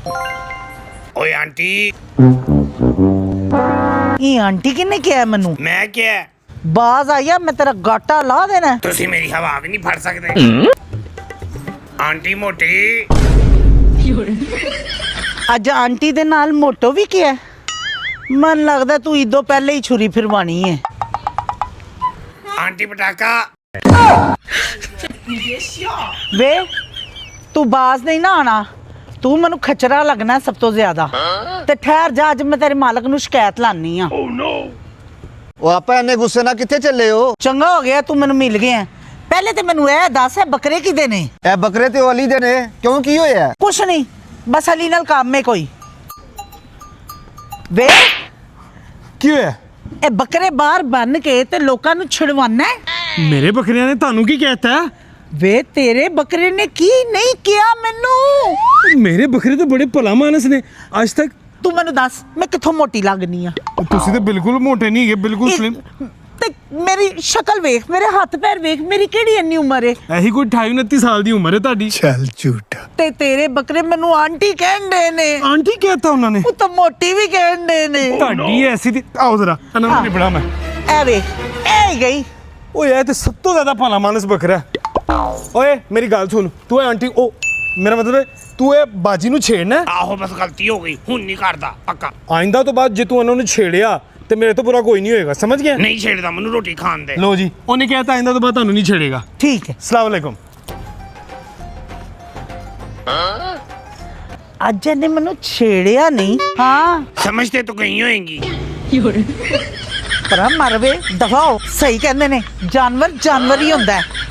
ओए आंटी ये आंटी किन्ने किया मैनू मैं क्या बाज आया मैं तेरा गाटा ला देना तुसी मेरी हवा भी नहीं फड़ सकते आंटी मोटी अज आंटी दे नाल मोटो भी किया मन लगदा तू इदों पहले ही छुरी फिरवानी है आंटी पटाखा वे तू बाज नहीं ना आना तू मैनू खचरा लगना सब तो ज्यादा ते ठहर जा अज मैं तेरे मालक नू शिकायत लानी आ आपा इन्ने गुस्से ना किथे चले हो? चंगा हो गया तू मैनू मिल गया पहले ते मैनू ए दस है बकरे किदे ने ए बकरे ते अली दे ने क्यों की होया? कुछ नहीं बस अली नाल काम में कोई वे की होया? ए बकरे बाहर बन के ते लोकां नू छिड़वाना है मेरे बकरियां ने तानू की कहता है? वे तेरे बकरे ने की नहीं किया मैनू मेरे बकरे तो बड़े भला मानस ने आज तक तू मैनू दस मैं किथों मोटी लगनी आ तुसी तो बिल्कुल मोटे नहीं है बिल्कुल स्लिम ते मेरी शक्ल वेख मेरे हाथ पैर वेख मेरी केड़ी इन्नी उम्र है ऐही कोई 28-29 साल दी उम्र है ताड़ी चल झूठा ते तेरे बकरे मैनू आंटी कहन दे ने आंटी कहता उन्होंने वो तो मोटी भी कहन दे ने ताड़ी ऐसी थी आओ जरा अनंत नहीं बड़ा मैं ए वेख ए गई ओए ये तो सब तो ज्यादा भला मानस बकरा है ओए मेरी गल सुन तू है आंटी ओ मेरा मतलब है तू है बाजी नु छेड़ना है आहो बस गलती हो गई हुन नहीं करदा पक्का आइंदा तो बाद जे तू उन्होंने छेड़िया ते मेरे तो पूरा कोई नहीं होएगा समझ गया नहीं छेड़दा मैनू रोटी खान दे लो जी उन्हें कहता आइंदा तो बाद तानू नहीं छेड़ेगा ठीक है अस्सलाम वालेकुम अज ने मैनू छेड़िया नहीं हाँ समझते तो कहीं होएंगी पर मरवे दफाओ सही कहंदे ने जानवर जानवर ही हुंदा है